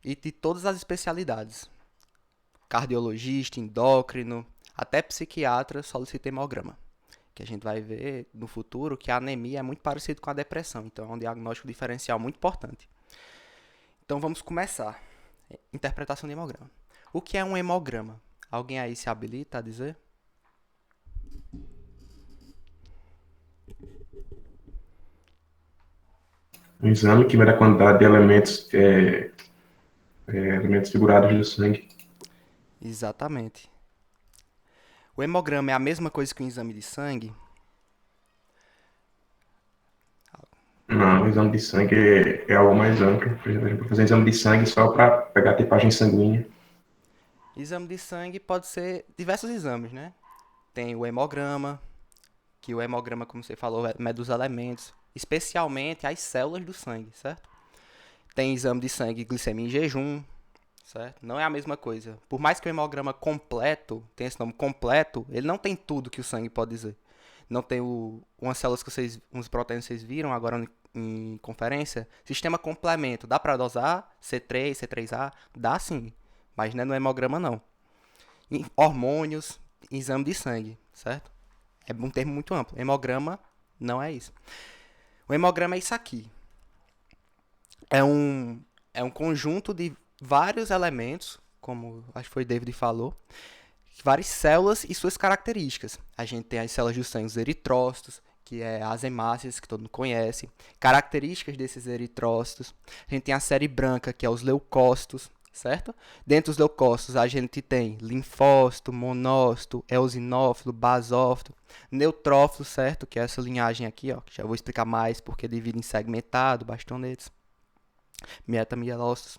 e de todas as especialidades. Cardiologista, endócrino, até psiquiatra solicita hemograma. Que a gente vai ver no futuro que a anemia é muito parecido com a depressão, então é um diagnóstico diferencial muito importante. Então vamos começar. Interpretação de hemograma. O que é um hemograma? Alguém aí se habilita a dizer? Um exame que mede a quantidade de elementos figurados do sangue. Exatamente. O hemograma é a mesma coisa que um exame de sangue? Não, o exame de sangue é algo mais amplo. Por exemplo, a gente pode fazer exame de sangue só para pegar a tipagem sanguínea. Exame de sangue pode ser diversos exames, né? Tem o hemograma, que o hemograma, como você falou, mede os elementos, especialmente as células do sangue, certo? Tem exame de sangue glicemia em jejum, certo? Não é a mesma coisa. Por mais que o hemograma completo, tenha esse nome completo, ele não tem tudo que o sangue pode dizer. Não tem umas células que vocês, uns proteínas que vocês viram agora em conferência. Sistema complemento, dá para dosar? C3, C3A? Dá sim, mas não é no hemograma não. Hormônios, exame de sangue, certo? É um termo muito amplo. Hemograma não é isso. O hemograma é isso aqui. É um, é um conjunto de vários elementos, como acho que foi o David falou, várias células e suas características. A gente tem as células do sangue, os eritrócitos, que é as hemácias, que todo mundo conhece. Características desses eritrócitos. A gente tem a série branca, que é os leucócitos, certo? Dentro dos leucócitos, a gente tem linfócito, monócito, eosinófilo, basófilo, neutrófilo, certo? Que é essa linhagem aqui, ó, que já vou explicar mais porque divide em segmentado, bastonetes, metamielócitos.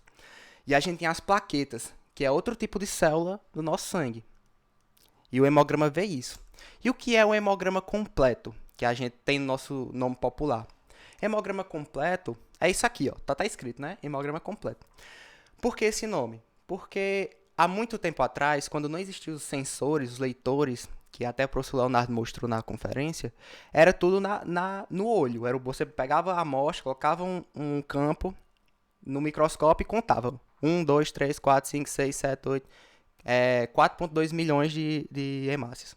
E a gente tem as plaquetas, que é outro tipo de célula do nosso sangue. E o hemograma vê isso. E o que é o hemograma completo, que a gente tem no nosso nome popular? Hemograma completo é isso aqui, ó. Tá escrito, né? Hemograma completo. Por que esse nome? Porque há muito tempo atrás, quando não existiam os sensores, os leitores, que até o professor Leonardo mostrou na conferência, era tudo no olho. Você pegava a amostra, colocava um campo no microscópio e contava. 1, 2, 3, 4, 5, 6, 7, 8. 4,2 milhões de hemácias.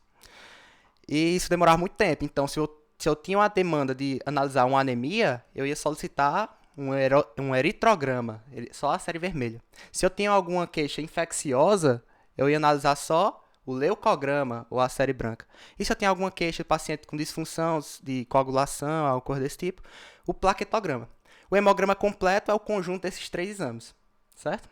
E isso demorava muito tempo. Então, se eu tinha uma demanda de analisar uma anemia, eu ia solicitar um eritrograma, só a série vermelha. Se eu tinha alguma queixa infecciosa, eu ia analisar só o leucograma ou a série branca. E se eu tenho alguma queixa de paciente com disfunção de coagulação, alguma coisa desse tipo, o plaquetograma. O hemograma completo é o conjunto desses três exames, certo?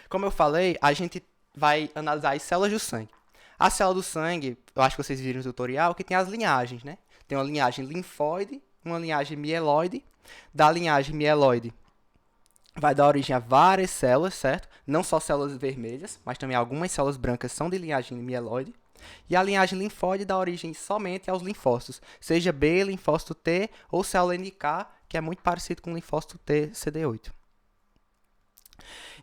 Como eu falei, a gente vai analisar as células do sangue. A célula do sangue, eu acho que vocês viram no tutorial, que tem as linhagens, né? Tem uma linhagem linfóide, uma linhagem mieloide. Da linhagem mieloide vai dar origem a várias células, certo? Não só células vermelhas, mas também algumas células brancas são de linhagem mieloide. E a linhagem linfóide dá origem somente aos linfócitos, seja B, linfócito T ou célula NK, que é muito parecido com o linfócito T CD8.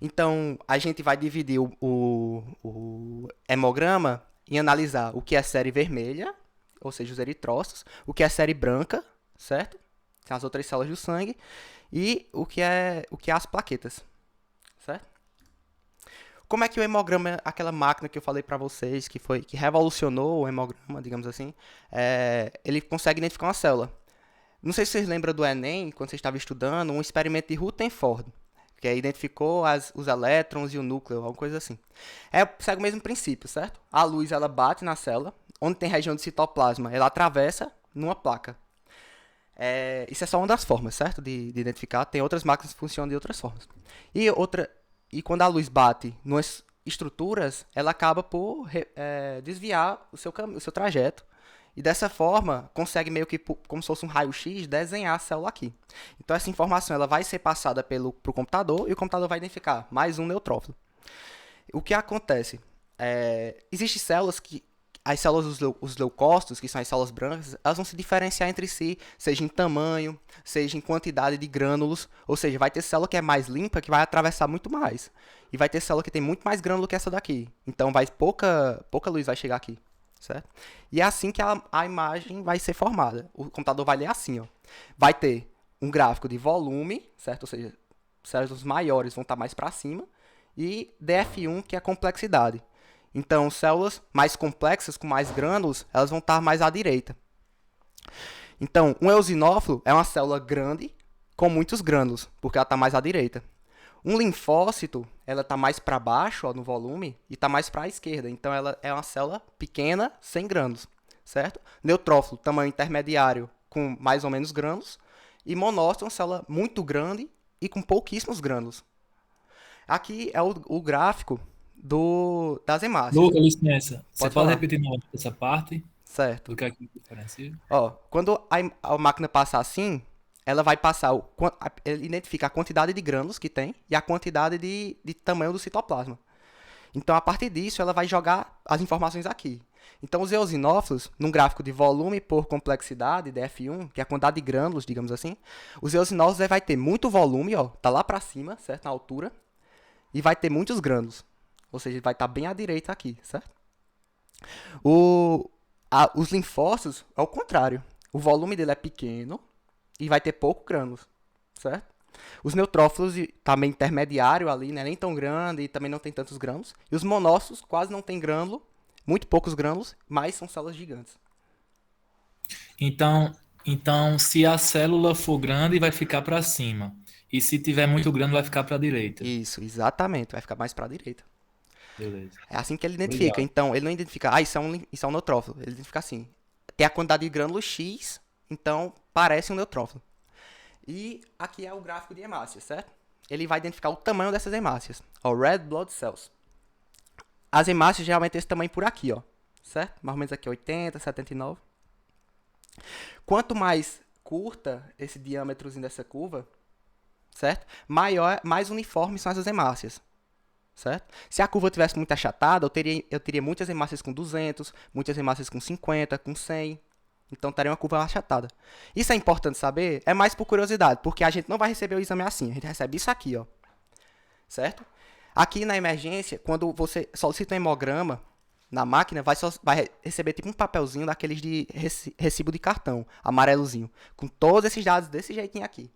Então, a gente vai dividir o hemograma e analisar o que é série vermelha, ou seja, os eritrócitos, o que é série branca, certo? São as outras células do sangue, e o que é as plaquetas, certo? Como é que o hemograma, aquela máquina que eu falei para vocês, que revolucionou o hemograma, digamos assim, ele consegue identificar uma célula. Não sei se vocês lembram do Enem, quando vocês estavam estudando, um experimento de Rutherford, que identificou os elétrons e o núcleo, alguma coisa assim. Segue o mesmo princípio, certo? A luz ela bate na célula, onde tem região de citoplasma, ela atravessa numa placa. Isso é só uma das formas, certo? De identificar. Tem outras máquinas que funcionam de outras formas. E quando a luz bate nas estruturas, ela acaba por desviar o seu trajeto e dessa forma consegue meio que como se fosse um raio-x desenhar a célula aqui. Então essa informação ela vai ser passada pro computador e o computador vai identificar mais um neutrófilo. O que acontece? Existem células que as células os leucócitos, que são as células brancas, elas vão se diferenciar entre si, seja em tamanho, seja em quantidade de grânulos, ou seja, vai ter célula que é mais limpa, que vai atravessar muito mais. E vai ter célula que tem muito mais grânulo que essa daqui. Então pouca luz vai chegar aqui, certo? E é assim que a imagem vai ser formada. O computador vai ler assim, ó. Vai ter um gráfico de volume, certo? Ou seja, células maiores vão estar mais para cima, e DF1, que é a complexidade. Então, células mais complexas, com mais grânulos, elas vão estar mais à direita. Então, um eosinófilo é uma célula grande com muitos grânulos, porque ela está mais à direita. Um linfócito, ela está mais para baixo, ó, no volume, e está mais para a esquerda. Então, ela é uma célula pequena, sem grânulos, certo? Neutrófilo, tamanho intermediário, com mais ou menos grânulos. E monócito, uma célula muito grande e com pouquíssimos grânulos. Aqui é o gráfico das hemácias. Lucas, licença. Você Pode pode falar. repetir novamente essa parte Certo. do que é que diferencia? Ó, quando a máquina passa assim, ela vai passar, ele identifica a quantidade de grânulos que tem e a quantidade de tamanho do citoplasma. Então, a partir disso, ela vai jogar as informações aqui. Então, os eosinófilos, num gráfico de volume por complexidade, DF1, que é a quantidade de grânulos, digamos assim, os eosinófilos vai ter muito volume, ó, tá lá para cima, certo, na altura, e vai ter muitos grânulos. Ou seja, vai estar bem à direita aqui, certo? Os linfócitos é o contrário. O volume dele é pequeno e vai ter pouco grânulos, certo? Os neutrófilos também intermediário ali, né? Nem tão grande e também não tem tantos grânulos. E os monócitos quase não tem grânulo, muito poucos grânulos, mas são células gigantes. Então, se a célula for grande, vai ficar para cima. E se tiver muito grande, vai ficar para a direita. Isso, exatamente. Vai ficar mais para a direita. Beleza. É assim que ele identifica. Obrigado. Então, ele não identifica, isso é um neutrófilo. Ele identifica assim. Tem a quantidade de grânulos X, então parece um neutrófilo. E aqui é o gráfico de hemácias, certo? Ele vai identificar o tamanho dessas hemácias. Ó, red blood cells. As hemácias geralmente têm esse tamanho por aqui, ó. Certo? Mais ou menos aqui 80, 79. Quanto mais curta esse diâmetrozinho dessa curva, certo? Mais uniformes são essas hemácias. Certo? Se a curva tivesse muito achatada, eu teria muitas hemácias com 200, muitas hemácias com 50, com 100. Então, teria uma curva achatada. Isso é importante saber? É mais por curiosidade, porque a gente não vai receber o exame assim. A gente recebe isso aqui, ó. Certo? Aqui na emergência, quando você solicita um hemograma na máquina, vai receber tipo um papelzinho daqueles de recibo de cartão, amarelozinho, com todos esses dados desse jeitinho aqui.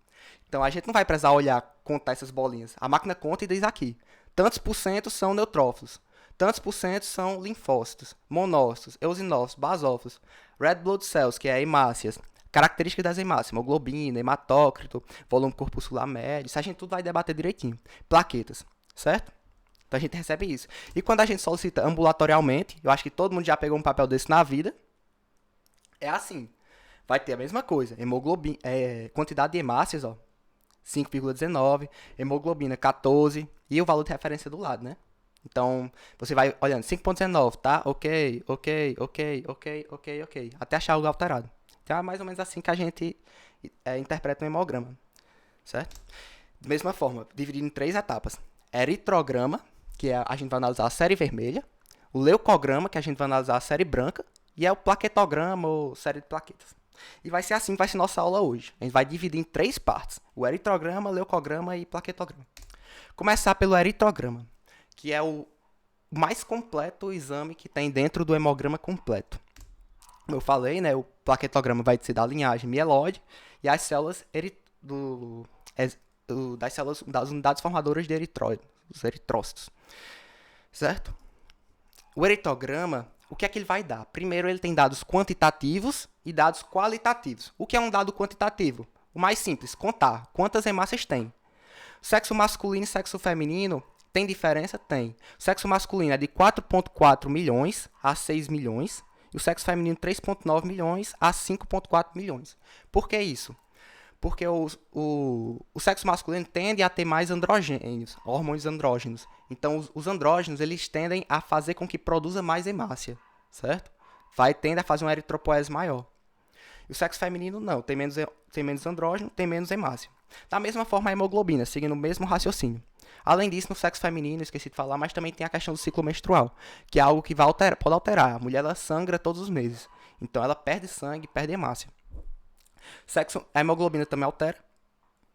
Então, a gente não vai precisar olhar, contar essas bolinhas. A máquina conta e diz aqui. Tantos por cento são neutrófilos. Tantos por cento são linfócitos, monócitos, eosinófilos, basófilos, red blood cells, que é hemácias, características das hemácias, hemoglobina, hematócrito, volume corpuscular médio, isso a gente tudo vai debater direitinho. Plaquetas, certo? Então a gente recebe isso. E quando a gente solicita ambulatorialmente, eu acho que todo mundo já pegou um papel desse na vida, é assim. Vai ter a mesma coisa, hemoglobina, quantidade de hemácias, ó, 5,19, hemoglobina 14 e o valor de referência do lado, né? Então, você vai olhando 5,19, tá? Ok. Até achar algo alterado. Então, é mais ou menos assim que a gente interpreta um hemograma, certo? Da mesma forma, dividido em 3 etapas. Eritrograma, que a gente vai analisar a série vermelha. O leucograma, que a gente vai analisar a série branca. E é o plaquetograma, ou série de plaquetas. E vai ser assim que vai ser nossa aula hoje. A gente vai dividir em 3 partes. O eritrograma, leucograma e plaquetograma. Começar pelo eritrograma, que é o mais completo exame que tem dentro do hemograma completo. Como eu falei, né, o plaquetograma vai ser da linhagem mieloide e as células das células das unidades formadoras de eritróides, os eritrócitos. Certo? O eritrograma, o que é que ele vai dar? Primeiro, ele tem dados quantitativos e dados qualitativos. O que é um dado quantitativo? O mais simples, contar quantas hemácias tem. Sexo masculino e sexo feminino tem diferença? Tem. O sexo masculino é de 4,4 milhões a 6 milhões e o sexo feminino 3,9 milhões a 5,4 milhões. Por que isso? Porque o sexo masculino tende a ter mais androgênios, hormônios andrógenos. Então, os andrógenos eles tendem a fazer com que produza mais hemácia, certo? Tende a fazer uma eritropoese maior. E o sexo feminino não, tem menos andrógeno, tem menos hemácia. Da mesma forma, a hemoglobina, seguindo o mesmo raciocínio. Além disso, no sexo feminino, esqueci de falar, mas também tem a questão do ciclo menstrual, que é algo que pode alterar. A mulher ela sangra todos os meses, então ela perde sangue, perde hemácia. A hemoglobina também altera.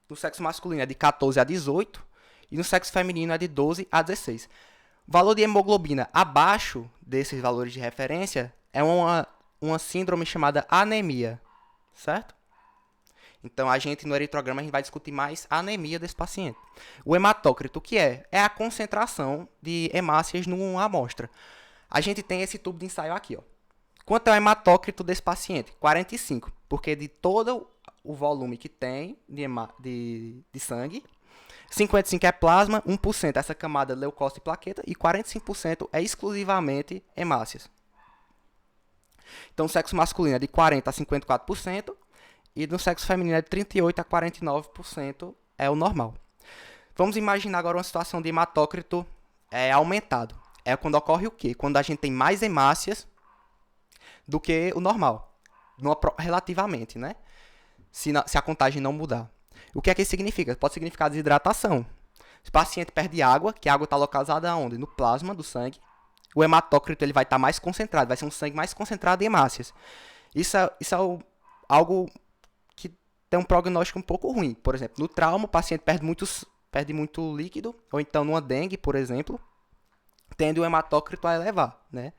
No sexo masculino é de 14 a 18 e no sexo feminino é de 12 a 16. O valor de hemoglobina abaixo desses valores de referência é uma síndrome chamada anemia, certo? Então, a gente, no eritrograma, a gente vai discutir mais a anemia desse paciente. O hematócrito, o que é? É a concentração de hemácias numa amostra. A gente tem esse tubo de ensaio aqui, ó. Quanto é o hematócrito desse paciente? 45, porque de todo o volume que tem de sangue, 55% é plasma, 1% é essa camada de leucócito e plaqueta, e 45% é exclusivamente hemácias. Então, o sexo masculino é de 40% a 54%, e no sexo feminino é de 38% a 49% é o normal. Vamos imaginar agora uma situação de hematócrito aumentado. É quando ocorre o quê? Quando a gente tem mais hemácias do que o normal, relativamente, né? Se a contagem não mudar. O que é que isso significa? Pode significar desidratação. Se o paciente perde água, que a água está localizada onde? No plasma do sangue. O hematócrito ele vai estar mais concentrado, vai ser um sangue mais concentrado em hemácias. Isso é algo que tem um prognóstico um pouco ruim. Por exemplo, no trauma, o paciente perde muito líquido, ou então numa dengue, por exemplo, tende o hematócrito a elevar, né?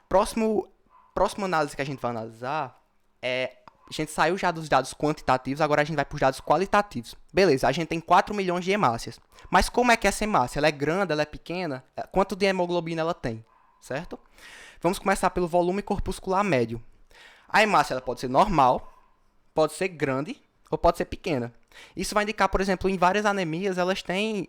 Próxima análise que a gente vai analisar a gente saiu já dos dados quantitativos, agora a gente vai para os dados qualitativos. Beleza, a gente tem 4 milhões de hemácias. Mas como é que essa hemácia? Ela é grande, ela é pequena? Quanto de hemoglobina ela tem? Certo? Vamos começar pelo volume corpuscular médio. A hemácia ela pode ser normal, pode ser grande ou pode ser pequena. Isso vai indicar, por exemplo, em várias anemias, elas têm.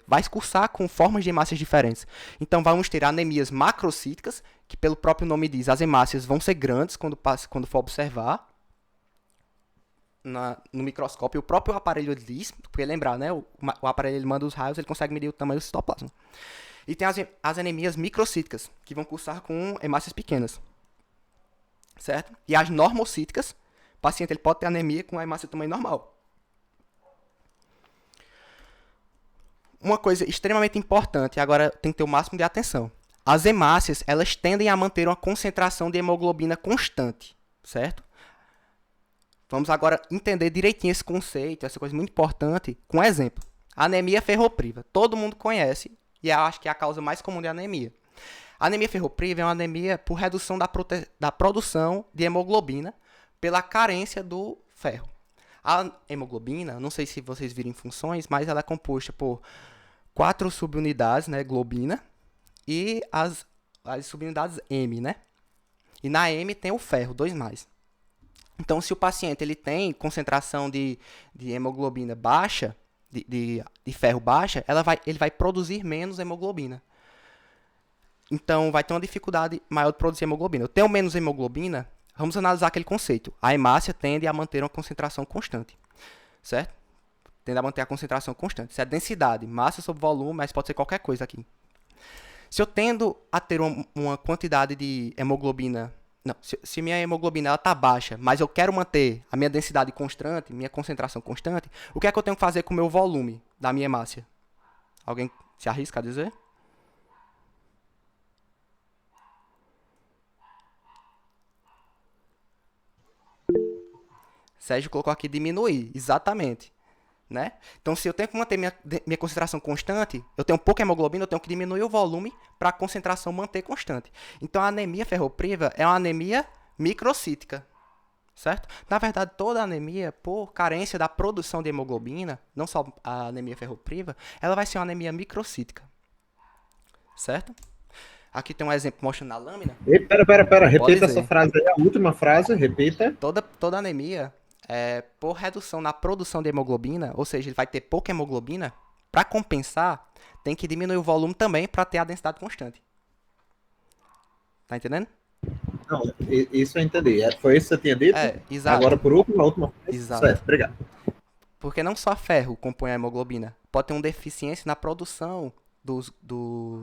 Vai cursar com formas de hemácias diferentes. Então, vamos ter anemias macrocíticas, que pelo próprio nome diz, as hemácias vão ser grandes quando for observar no microscópio. O próprio aparelho diz, porque lembrar, né? O aparelho ele manda os raios, ele consegue medir o tamanho do citoplasma. E tem as anemias microcíticas, que vão cursar com hemácias pequenas. Certo? E as normocíticas, o paciente ele pode ter anemia com a hemácia de tamanho normal. Uma coisa extremamente importante, agora tem que ter o máximo de atenção. As hemácias, elas tendem a manter uma concentração de hemoglobina constante, certo? Vamos agora entender direitinho esse conceito, essa coisa muito importante, com um exemplo. Anemia ferropriva. Todo mundo conhece, e eu acho que é a causa mais comum de anemia. A anemia ferropriva é uma anemia por redução da produção de hemoglobina pela carência do ferro. A hemoglobina, não sei se vocês viram em funções, mas ela é composta por 4 subunidades, né, globina, e as subunidades M, né? E na M tem o ferro, 2+. Então, se o paciente ele tem concentração de hemoglobina baixa, de ferro baixa, ele vai produzir menos hemoglobina. Então, vai ter uma dificuldade maior de produzir hemoglobina. Eu tenho menos hemoglobina, vamos analisar aquele conceito. A hemácia tende a manter uma concentração constante, certo? Tende a manter a concentração constante. Isso é densidade, massa sobre volume, mas pode ser qualquer coisa aqui. Se eu tendo a ter uma quantidade de hemoglobina... Não, se minha hemoglobina está baixa, mas eu quero manter a minha densidade constante, minha concentração constante, o que é que eu tenho que fazer com o meu volume da minha hemácia? Alguém se arrisca a dizer? Sérgio colocou aqui diminuir, exatamente. Né? Então, se eu tenho que manter minha concentração constante, eu tenho pouca hemoglobina, eu tenho que diminuir o volume para a concentração manter constante. Então, a anemia ferropriva é uma anemia microcítica, certo? Na verdade, toda anemia, por carência da produção de hemoglobina, não só a anemia ferropriva, ela vai ser uma anemia microcítica, certo? Aqui tem um exemplo mostrando na lâmina. Pera. Repita essa frase aí, a última frase, repita. Toda anemia... por redução na produção de hemoglobina, ou seja, ele vai ter pouca hemoglobina, para compensar, tem que diminuir o volume também para ter a densidade constante. Tá entendendo? Não, isso eu entendi. Foi isso que você tinha dito? Exato. Agora, por último, a última frase. Exato. Certo, obrigado. Porque não só ferro compõe a hemoglobina, pode ter uma deficiência na produção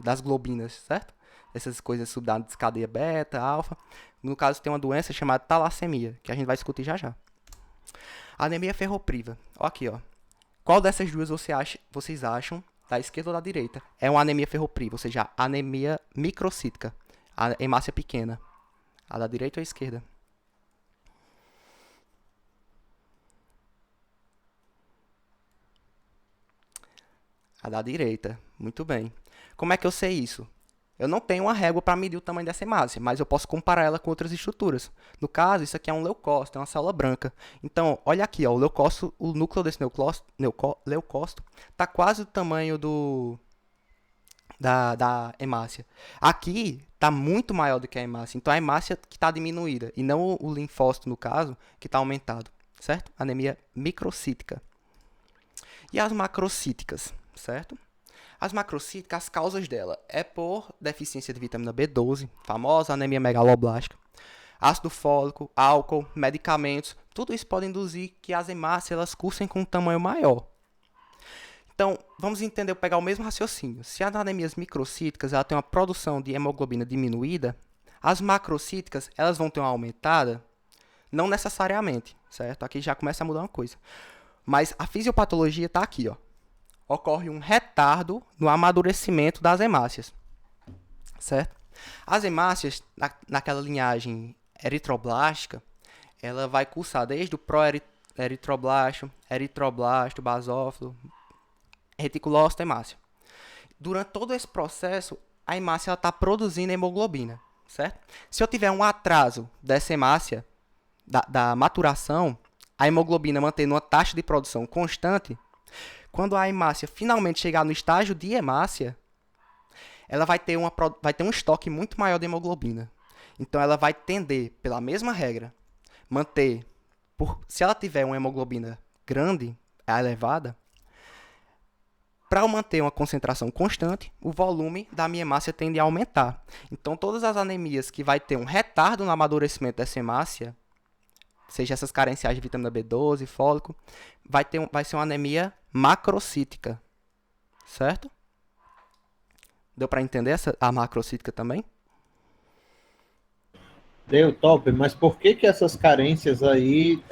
das globinas, certo? Essas coisas subdadas cadeia beta, alfa. No caso, tem uma doença chamada talassemia, que a gente vai discutir já já. Anemia ferropriva. Ó aqui, ó. Qual dessas duas vocês acham, da esquerda ou da direita, é uma anemia ferropriva, ou seja, anemia microcítica, a hemácia pequena? A da direita ou a esquerda? A da direita. Muito bem. Como é que eu sei isso? Eu não tenho uma régua para medir o tamanho dessa hemácia, mas eu posso comparar ela com outras estruturas. No caso, isso aqui é um leucócito, é uma célula branca. Então, olha aqui, ó, o leucócito, o núcleo desse leucócito está quase do tamanho da hemácia. Aqui está muito maior do que a hemácia, então a hemácia que está diminuída, e não o linfócito, no caso, que está aumentado, certo? Anemia microcítica. E as macrocíticas, certo? As macrocíticas, as causas dela é por deficiência de vitamina B12, famosa anemia megaloblástica, ácido fólico, álcool, medicamentos, tudo isso pode induzir que as hemácias elas cursem com um tamanho maior. Então, vamos entender, pegar o mesmo raciocínio. Se as anemias microcíticas ela tem uma produção de hemoglobina diminuída, as macrocíticas elas vão ter uma aumentada? Não necessariamente, certo? Aqui já começa a mudar uma coisa. Mas a fisiopatologia está aqui, ó. Ocorre um retardo no amadurecimento das hemácias, certo? As hemácias, naquela linhagem eritroblástica, ela vai cursar desde o proeritroblasto, eritroblasto, basófilo, reticulócito, hemácia. Durante todo esse processo, a hemácia está produzindo hemoglobina, certo? Se eu tiver um atraso dessa hemácia, da maturação, a hemoglobina mantendo uma taxa de produção constante, quando a hemácia finalmente chegar no estágio de hemácia, ela vai ter um estoque muito maior de hemoglobina. Então, ela vai tender, pela mesma regra, manter, se ela tiver uma hemoglobina grande, elevada, para eu manter uma concentração constante, o volume da minha hemácia tende a aumentar. Então, todas as anemias que vai ter um retardo no amadurecimento dessa hemácia, seja essas carenciais de vitamina B12, fólico, vai ser uma anemia macrocítica, certo? Deu para entender a macrocítica também? Deu, top. Mas por que essas carências aí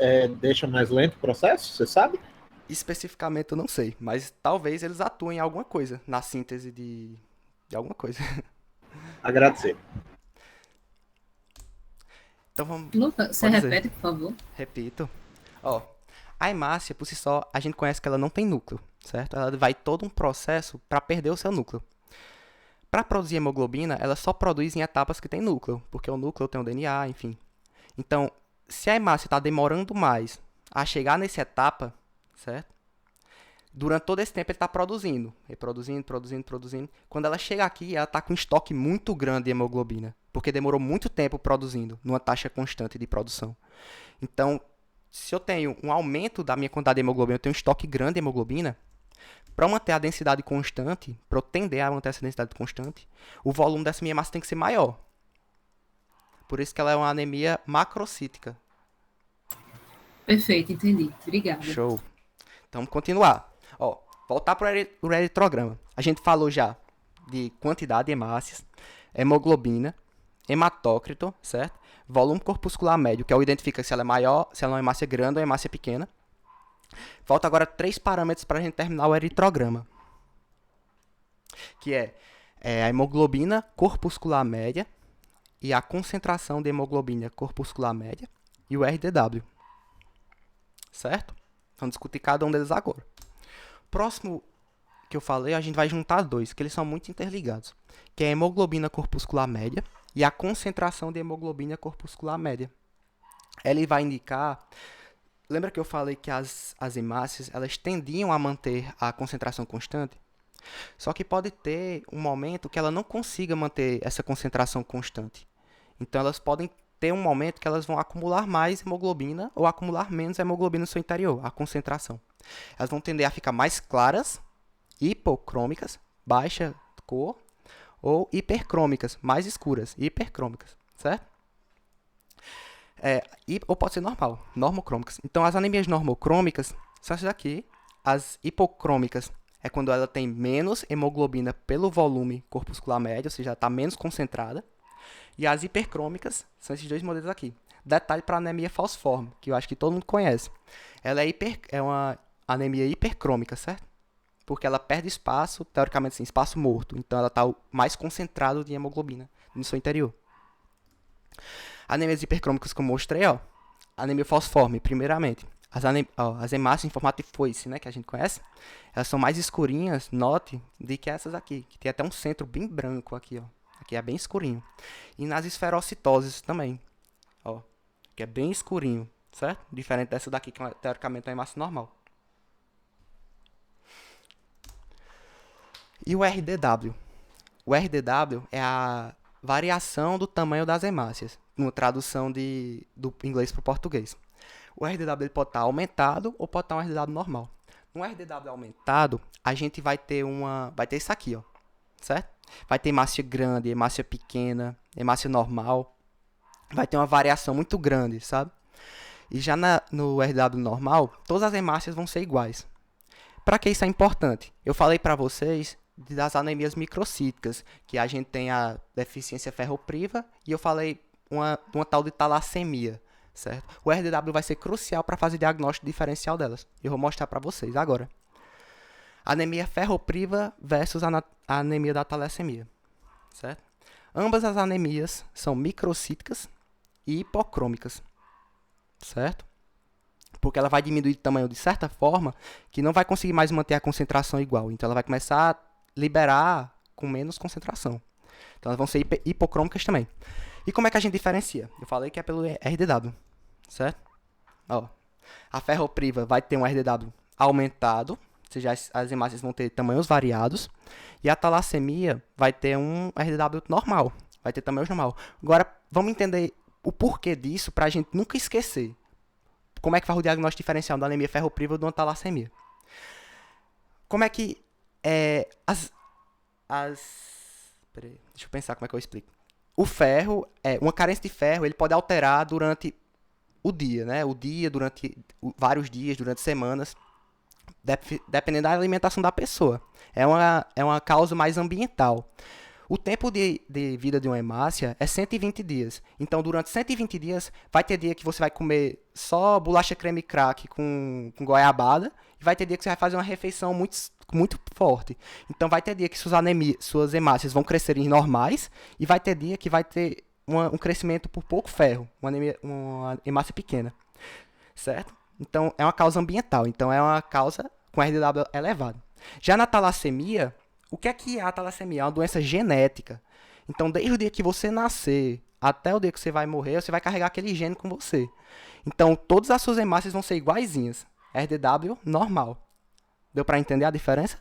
deixam mais lento o processo? Você sabe? Especificamente eu não sei, mas talvez eles atuem em alguma coisa, na síntese de alguma coisa. Agradecer. Então vamos... Lucas, você repete, por favor? Repito. Ó, a hemácia, por si só, a gente conhece que ela não tem núcleo, certo? Ela vai todo um processo para perder o seu núcleo. Para produzir hemoglobina, ela só produz em etapas que tem núcleo, porque o núcleo tem o DNA, enfim. Então, se a hemácia está demorando mais a chegar nessa etapa, certo? Durante todo esse tempo ele está produzindo, produzindo. Quando ela chega aqui, ela está com um estoque muito grande de hemoglobina, porque demorou muito tempo produzindo, numa taxa constante de produção. Então, se eu tenho um aumento da minha quantidade de hemoglobina, eu tenho um estoque grande de hemoglobina, para manter a densidade constante, para eu tender a manter essa densidade constante, o volume dessa minha massa tem que ser maior. Por isso que ela é uma anemia macrocítica. Perfeito, entendi. Obrigada. Show. Então, vamos continuar. Ó, voltar para o eritrograma. A gente falou já de quantidade de hemácias, hemoglobina, hematócrito, certo? Volume corpuscular médio, que é o identifica se ela é maior, se ela é uma hemácia grande ou uma hemácia pequena. Falta agora 3 parâmetros para a gente terminar o eritrograma. Que é a hemoglobina corpuscular média e a concentração de hemoglobina corpuscular média e o RDW. Certo? Vamos discutir cada um deles agora. Próximo que eu falei, a gente vai juntar dois, que eles são muito interligados. Que é a hemoglobina corpuscular média e a concentração de hemoglobina corpuscular média. Ele vai indicar... Lembra que eu falei que as hemácias elas tendiam a manter a concentração constante? Só que pode ter um momento que ela não consiga manter essa concentração constante. Então, elas podem ter um momento que elas vão acumular mais hemoglobina ou acumular menos hemoglobina no seu interior, a concentração. Elas vão tender a ficar mais claras, hipocrômicas, baixa cor, ou hipercrômicas, mais escuras, hipercrômicas, certo? Ou pode ser normal, normocrômicas. Então, as anemias normocrômicas são essas aqui. As hipocrômicas é quando ela tem menos hemoglobina pelo volume corpuscular médio, ou seja, está menos concentrada. E as hipercrômicas são esses dois modelos aqui. Detalhe para a anemia falciforme, que eu acho que todo mundo conhece. Ela é uma anemia hipercrômica, certo? Porque ela perde espaço, teoricamente assim, espaço morto. Então, ela está mais concentrada de hemoglobina no seu interior. Anemias hipercrômicas que eu mostrei, ó. Anemia falciforme, primeiramente. As hemácias em formato de foice, né, que a gente conhece, elas são mais escurinhas, note, do que essas aqui, que tem até um centro bem branco aqui, ó. Aqui é bem escurinho. E nas esferocitoses também. Ó, que é bem escurinho, certo? Diferente dessa daqui, que teoricamente é uma hemácia normal. E o RDW? O RDW é a variação do tamanho das hemácias, numa tradução do inglês para o português. O RDW ele pode estar aumentado ou pode estar um RDW normal. No RDW aumentado, a gente vai ter isso aqui, ó, certo? Vai ter hemácia grande, hemácia pequena, hemácia normal. Vai ter uma variação muito grande, sabe? E já no RDW normal, todas as hemácias vão ser iguais. Para que isso é importante? Eu falei para vocês das anemias microcíticas, que a gente tem a deficiência ferropriva, e eu falei uma tal de talassemia, certo? O RDW vai ser crucial para fazer diagnóstico diferencial delas. Eu vou mostrar para vocês agora. Anemia ferropriva versus a anemia da talassemia, certo? Ambas as anemias são microcíticas e hipocrômicas, certo? Porque ela vai diminuir de tamanho de certa forma que não vai conseguir mais manter a concentração igual. Então ela vai começar a liberar com menos concentração. Então elas vão ser hipocrômicas também. E como é que a gente diferencia? Eu falei que é pelo RDW, certo? Ó, a ferropriva vai ter um RDW aumentado, ou seja, as hemácias vão ter tamanhos variados. E a talassemia vai ter um RDW normal, vai ter tamanho normal. Agora, vamos entender o porquê disso para a gente nunca esquecer. Como é que faz o diagnóstico diferencial da anemia ferropriva ou de uma talassemia? Como é que peraí, deixa eu pensar como é que eu explico. O ferro, uma carência de ferro, ele pode alterar durante o dia, né? Durante vários dias, durante semanas, dependendo da alimentação da pessoa. É uma causa mais ambiental. O tempo de vida de uma hemácia é 120 dias. Então, durante 120 dias, vai ter dia que você vai comer só bolacha creme crack com goiabada. E vai ter dia que você vai fazer uma refeição muito forte. Então, vai ter dia que suas hemácias vão crescer normais. E vai ter dia que vai ter um crescimento por pouco ferro. Uma hemácia pequena. Certo? Então, é uma causa ambiental. Então, é uma causa com RDW elevado. Já na talassemia... O que é a talassemia? É uma doença genética. Então, desde o dia que você nascer até o dia que você vai morrer, você vai carregar aquele gene com você. Então, todas as suas hemácias vão ser iguaizinhas. RDW normal. Deu para entender a diferença?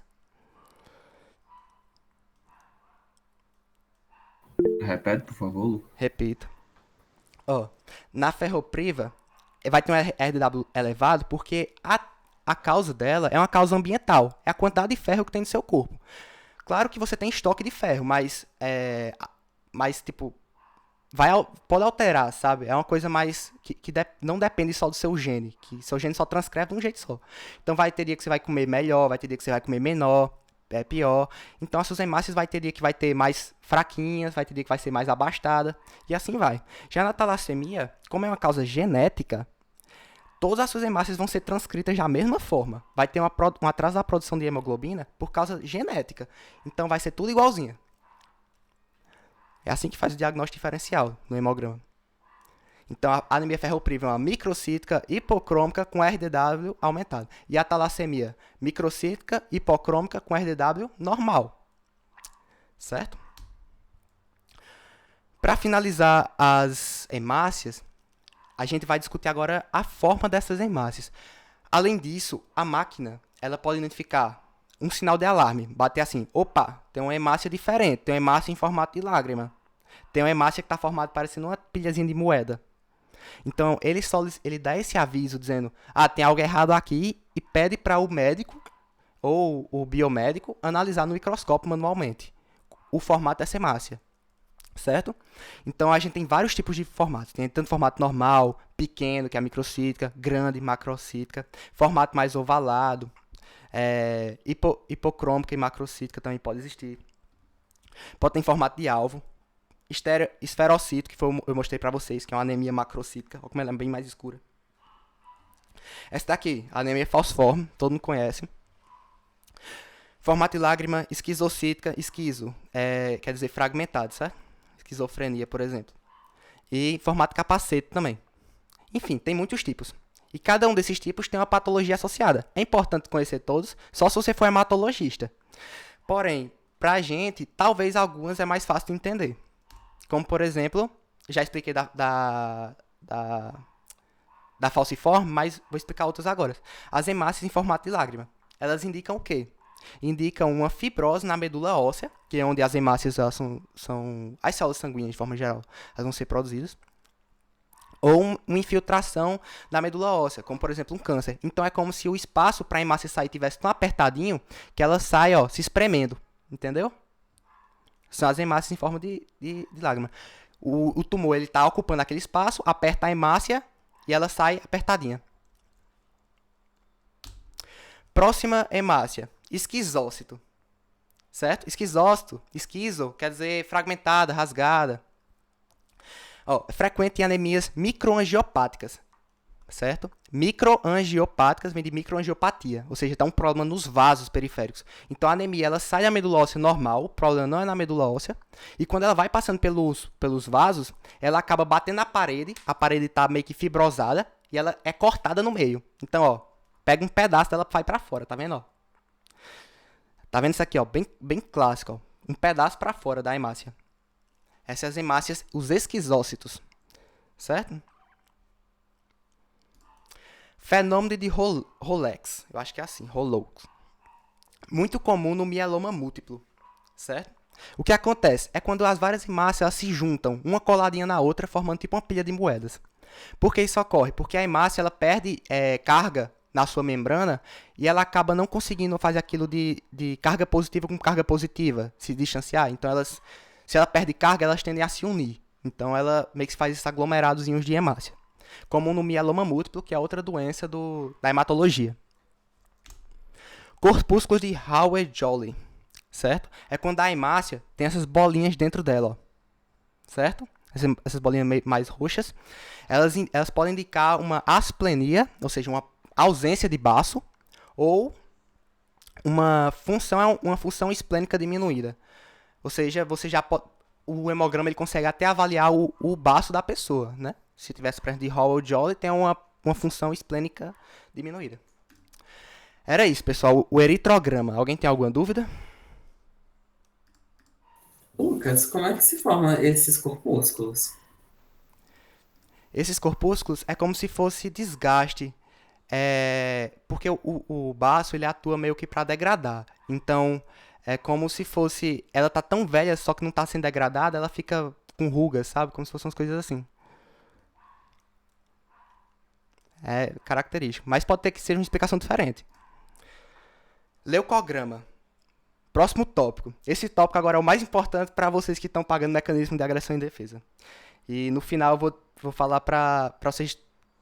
Repete, por favor, Lu. Repito. Ó, na ferropriva, vai ter um RDW elevado porque a causa dela é uma causa ambiental. É a quantidade de ferro que tem no seu corpo. Claro que você tem estoque de ferro, mas tipo, pode alterar, sabe? É uma coisa mais que não depende só do seu gene, que seu gene só transcreve de um jeito só. Então vai ter dia que você vai comer melhor, vai ter dia que você vai comer menor, pior. Então as suas hemácias vai ter dia que vai ter mais fraquinhas, vai ter dia que vai ser mais abastada, e assim vai. Já na talassemia, como é uma causa genética, todas as suas hemácias vão ser transcritas da mesma forma. Vai ter um atraso da produção de hemoglobina por causa genética. Então vai ser tudo igualzinho. É assim que faz o diagnóstico diferencial no hemograma. Então a anemia ferropriva é uma microcítica hipocrômica com RDW aumentado. E a talassemia microcítica hipocrômica com RDW normal. Certo? Para finalizar as hemácias, a gente vai discutir agora a forma dessas hemácias. Além disso, a máquina ela pode identificar um sinal de alarme. Bater assim, opa, tem uma hemácia diferente. Tem uma hemácia em formato de lágrima. Tem uma hemácia que está formada parecendo uma pilhazinha de moeda. Então, ele dá esse aviso dizendo, tem algo errado aqui, e pede para o médico ou o biomédico analisar no microscópio manualmente o formato dessa hemácia. Certo? Então a gente tem vários tipos de formatos. Tem tanto formato normal, pequeno, que é a microcítica, grande, macrocítica, formato mais ovalado, hipocrômica e macrocítica também pode existir. Pode ter formato de alvo, esferocítico, que eu mostrei para vocês, que é uma anemia macrocítica, olha como ela é bem mais escura. Essa daqui, a anemia falciforme, todo mundo conhece. Formato de lágrima esquizocítica, quer dizer fragmentado, certo? Esquizofrenia, por exemplo. E formato capacete também. Enfim, tem muitos tipos. E cada um desses tipos tem uma patologia associada. É importante conhecer todos, só se você for hematologista. Porém, pra gente, talvez algumas é mais fácil de entender. Como, por exemplo, já expliquei da falciforme, mas vou explicar outras agora. As hemácias em formato de lágrima. Elas indicam o quê? Indicam uma fibrose na medula óssea, que é onde as hemácias elas são as células sanguíneas, de forma geral, elas vão ser produzidas. Ou uma infiltração na medula óssea, como, por exemplo, um câncer. Então, é como se o espaço para a hemácia sair tivesse tão apertadinho que ela sai, ó, se espremendo. Entendeu? São as hemácias em forma de lágrima. O tumor ele está ocupando aquele espaço, aperta a hemácia e ela sai apertadinha. Próxima hemácia, esquizócito. Certo? Esquizócito, esquizo, quer dizer fragmentada, rasgada. Ó, é frequente em anemias microangiopáticas. Certo? Microangiopáticas vem de microangiopatia, ou seja, está um problema nos vasos periféricos. Então a anemia ela sai da medula óssea normal, o problema não é na medula óssea, e quando ela vai passando pelos vasos, ela acaba batendo na parede, a parede está meio que fibrosada e ela é cortada no meio. Então, ó, pega um pedaço dela e vai para fora, tá vendo, ó? Tá vendo isso aqui, ó, bem clássico, ó, um pedaço para fora da hemácia. Essas são as hemácias, os esquizócitos, certo? Fenômeno de Rowleix, eu acho que é assim, Rowleix. Muito comum no mieloma múltiplo, certo? O que acontece é quando as várias hemácias elas se juntam, uma coladinha na outra, formando tipo uma pilha de moedas. Por que isso ocorre? Porque a hemácia ela perde carga na sua membrana e ela acaba não conseguindo fazer aquilo de carga positiva com carga positiva, se distanciar. Então, se ela perde carga, elas tendem a se unir. Então, ela meio que faz esses aglomeradozinhos de hemácia. Como no mieloma múltiplo, que é outra doença da hematologia. Corpúsculos de Howard-Jolly, certo? É quando a hemácia tem essas bolinhas dentro dela, ó, certo? Essas bolinhas mais roxas. Elas podem indicar uma asplenia, ou seja, uma ausência de baço, ou uma função esplênica diminuída. Ou seja, você já pode, o hemograma ele consegue até avaliar o baço da pessoa, né? Se tivesse presente de Howard-Jolly, tem uma função esplênica diminuída. Era isso, pessoal. O eritrograma. Alguém tem alguma dúvida? Lucas, como é que se formam esses corpúsculos? Esses corpúsculos é como se fosse desgaste. Porque o baço ele atua meio que para degradar. Então, é como se fosse... Ela tá tão velha, só que não tá sendo degradada, ela fica com rugas, sabe? Como se fossem umas coisas assim. É característico. Mas pode ter que ser uma explicação diferente. Leucograma. Próximo tópico. Esse tópico agora é o mais importante para vocês que estão pagando mecanismo de agressão e defesa. E no final eu vou falar para vocês,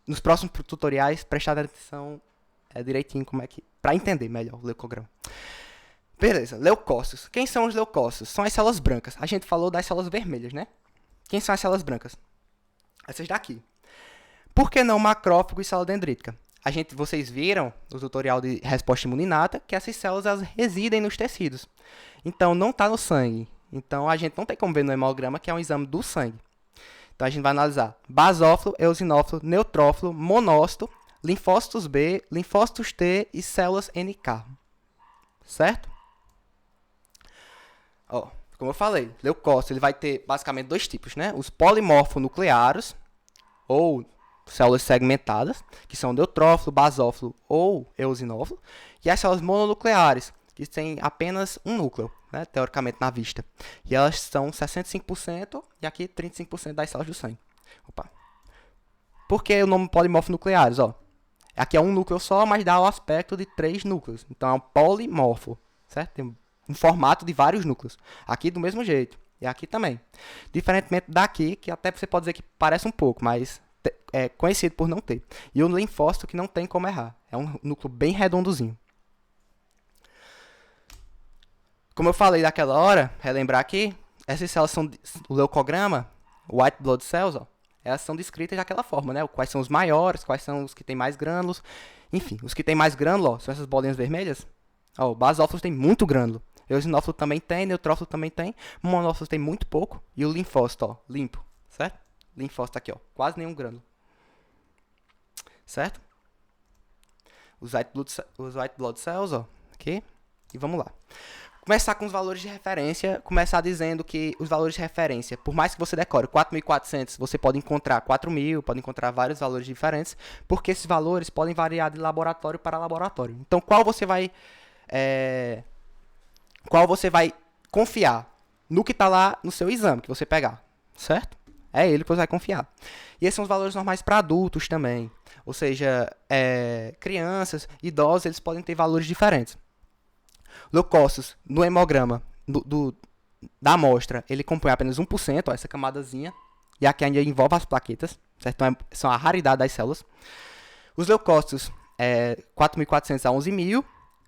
nos próximos tutoriais, prestar atenção direitinho como é que... para entender melhor o leucograma. Beleza, leucócitos. Quem são os leucócitos? São as células brancas. A gente falou das células vermelhas, né? Quem são as células brancas? Essas daqui. Por que não macrófago e célula dendrítica? Vocês viram no tutorial de resposta imune inata que essas células elas residem nos tecidos. Então, não está no sangue. Então, a gente não tem como ver no hemograma, que é um exame do sangue. Então, a gente vai analisar basófilo, eosinófilo, neutrófilo, monócito, linfócitos B, linfócitos T e células NK. Certo? Ó, como eu falei, leucócito ele vai ter basicamente dois tipos, né? Os polimorfonucleares, ou células segmentadas, que são neutrófilo, basófilo ou eosinófilo, e as células mononucleares, que têm apenas um núcleo, né, teoricamente na vista. E elas são 65% e aqui 35% das células do sangue. Opa. Por que o nome polimorfonucleares? Ó, aqui é um núcleo só, mas dá o aspecto de 3 núcleos. Então é um polimorfo, certo? Tem um formato de vários núcleos. Aqui do mesmo jeito. E aqui também. Diferentemente daqui, que até você pode dizer que parece um pouco, mas é conhecido por não ter. E o linfócito que não tem como errar. É um núcleo bem redondozinho. Como eu falei daquela hora, relembrar aqui, essas células são o leucograma, white blood cells, ó, elas são descritas daquela forma, né? Quais são os maiores, quais são os que têm mais grânulos. Enfim, os que têm mais grânulo, ó, são essas bolinhas vermelhas. Ó, o basófilo tem muito grânulo. O eosinófilo também tem, neutrófilo também tem, o monófilo tem muito pouco e o linfócito, ó, limpo, certo? Linfócito aqui, ó, quase nenhum grânulo. Certo? Os white blood cells, ó, aqui. E vamos lá. Começar com os valores de referência, começar dizendo que os valores de referência, por mais que você decore 4.400, você pode encontrar 4.000, pode encontrar vários valores diferentes, porque esses valores podem variar de laboratório para laboratório. Então, qual você vai confiar? No que está lá no seu exame que você pegar, certo? É ele que você vai confiar. E esses são os valores normais para adultos também. Ou seja, crianças, idosos, eles podem ter valores diferentes. Leucócitos, no hemograma da amostra, ele compõe apenas 1%, ó, essa camadazinha. E aqui ainda envolve as plaquetas, certo? Então, são a raridade das células. Os leucócitos, 4.400 a 11.000.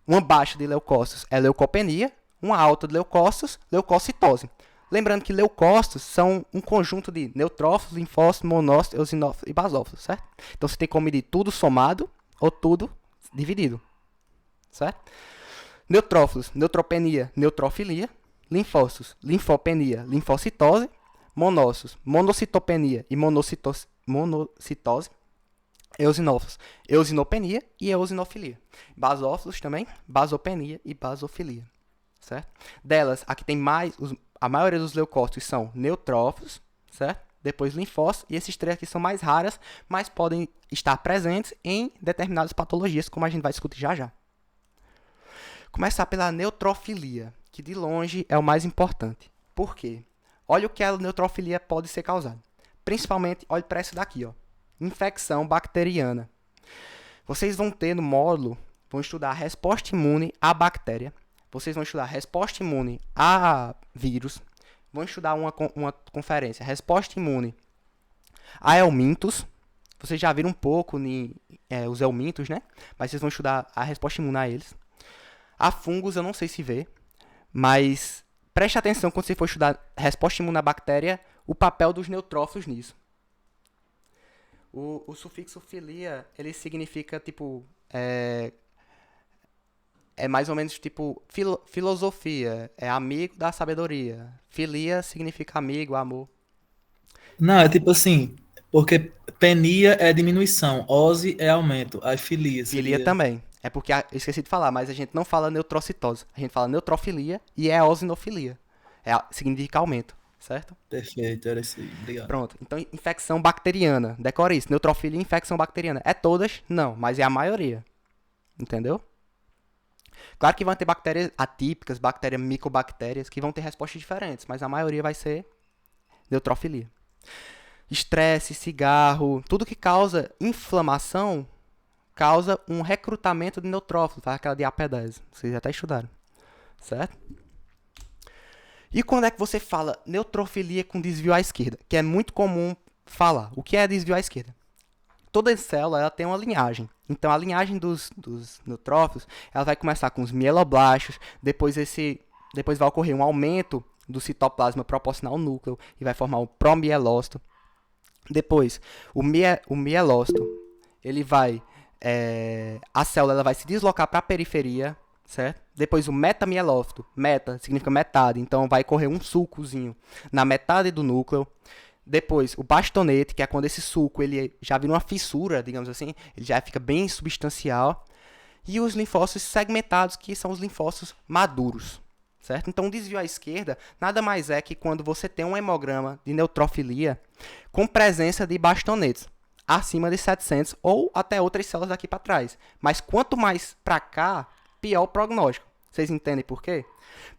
Uma baixa de leucócitos é leucopenia. Uma alta de leucócitos, leucocitose. Lembrando que leucócitos são um conjunto de neutrófilos, linfócitos, monócitos, eosinófilos e basófilos, certo? Então, você tem como medir tudo somado ou tudo dividido, certo? Neutrófilos, neutropenia, neutrofilia. Linfócitos, linfopenia, linfocitose. Monócitos, monocitopenia e monocitose. Eosinófilos, eosinopenia e eosinofilia. Basófilos também, basopenia e basofilia, certo? Delas, aqui tem mais, a maioria dos leucócitos são neutrófilos, certo? Depois linfócitos, e esses três aqui são mais raras, mas podem estar presentes em determinadas patologias, como a gente vai discutir já já. Começar pela neutrofilia, que de longe é o mais importante. Por quê? Olha o que a neutrofilia pode ser causada. Principalmente, olha para essa daqui, ó. Infecção bacteriana. Vocês vão ter no módulo, vão estudar a resposta imune à bactéria. Vocês vão estudar a resposta imune a vírus. Vão estudar uma conferência, resposta imune a helmintos. Vocês já viram um pouco os helmintos, né? Mas vocês vão estudar a resposta imune a eles. A fungos, eu não sei se vê, mas preste atenção quando você for estudar resposta imune à bactéria, o papel dos neutrófilos nisso. O sufixo filia, ele significa, tipo, é mais ou menos, tipo, filosofia, é amigo da sabedoria. Filia significa amigo, amor. Não, é tipo assim, porque penia é diminuição, ose é aumento, aí filia Filia seria... também. É porque, eu esqueci de falar, mas a gente não fala neutrocitose. A gente fala neutrofilia e é eosinofilia. Significa aumento, certo? Perfeito, era isso aí, obrigado. Pronto. Então, infecção bacteriana. Decora isso. Neutrofilia e infecção bacteriana. É todas? Não, mas é a maioria. Entendeu? Claro que vão ter bactérias atípicas, bactérias micobactérias, que vão ter respostas diferentes, mas a maioria vai ser neutrofilia. Estresse, cigarro, tudo que causa inflamação causa um recrutamento de neutrófilos, tá? Aquela de AP10. Vocês já até estudaram, certo? E quando é que você fala neutrofilia com desvio à esquerda? Que é muito comum falar. O que é desvio à esquerda? Toda célula ela tem uma linhagem. Então, a linhagem dos neutrófilos ela vai começar com os mieloblastos, depois vai ocorrer um aumento do citoplasma proporcional ao núcleo e vai formar o promielócito. Depois, o mielócito, ele vai... a célula ela vai se deslocar para a periferia, certo? Depois o metamielócito, meta significa metade, então vai correr um sulcozinho na metade do núcleo. Depois o bastonete, que é quando esse sulco ele já vira uma fissura, digamos assim, ele já fica bem substancial. E os linfócitos segmentados, que são os linfócitos maduros, certo? Então o desvio à esquerda nada mais é que quando você tem um hemograma de neutrofilia com presença de bastonetes acima de 700 ou até outras células daqui para trás. Mas quanto mais para cá, pior o prognóstico. Vocês entendem por quê?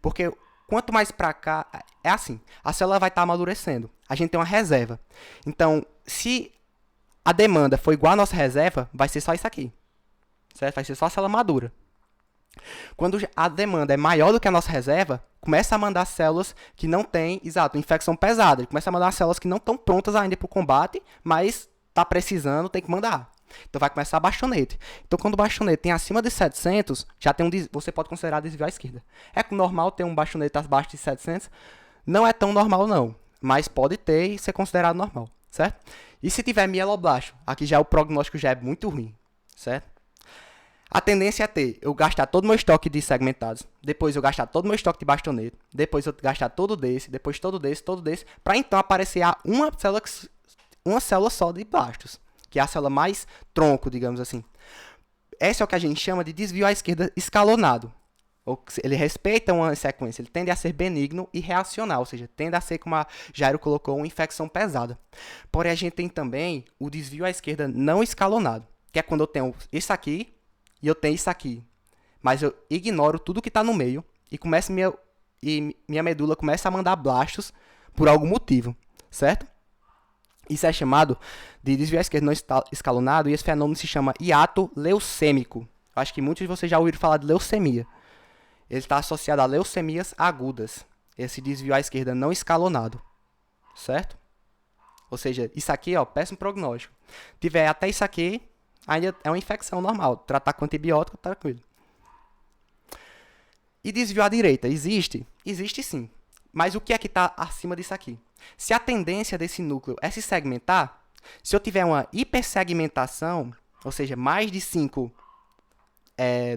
Porque quanto mais para cá, é assim, a célula vai estar amadurecendo. A gente tem uma reserva. Então, se a demanda for igual à nossa reserva, vai ser só isso aqui. Certo? Vai ser só a célula madura. Quando a demanda é maior do que a nossa reserva, começa a mandar células que não têm, infecção pesada. Ele começa a mandar células que não estão prontas ainda para o combate, mas tá precisando, tem que mandar. Então vai começar a bastonete. Então quando o bastonete tem acima de 700, já tem você pode considerar desvio à esquerda. É normal ter um bastonete abaixo de 700? Não é tão normal não, mas pode ter e ser considerado normal, certo? E se tiver mieloblasto, aqui já o prognóstico já é muito ruim, certo? A tendência é eu gastar todo o meu estoque de segmentados, depois eu gastar todo o meu estoque de bastonete, depois eu gastar todo desse, depois todo desse, para então aparecer uma célula só de blastos, que é a célula mais tronco, digamos assim. Esse é o que a gente chama de desvio à esquerda escalonado. Ele respeita uma sequência, ele tende a ser benigno e reacional, ou seja, tende a ser, como a Jairo colocou, uma infecção pesada. Porém, a gente tem também o desvio à esquerda não escalonado, que é quando eu tenho isso aqui e eu tenho isso aqui, mas eu ignoro tudo que está no meio e minha medula começa a mandar blastos por algum motivo, certo? Isso é chamado de desvio à esquerda não escalonado e esse fenômeno se chama hiato leucêmico. Eu acho que muitos de vocês já ouviram falar de leucemia. Ele está associado a leucemias agudas. Esse desvio à esquerda não escalonado. Certo? Ou seja, isso aqui, ó, péssimo prognóstico. Tiver até isso aqui, ainda é uma infecção normal. Tratar com antibiótico, tranquilo. E desvio à direita, existe? Existe sim. Mas o que é que está acima disso aqui? Se a tendência desse núcleo é se segmentar, se eu tiver uma hipersegmentação, ou seja, mais de 5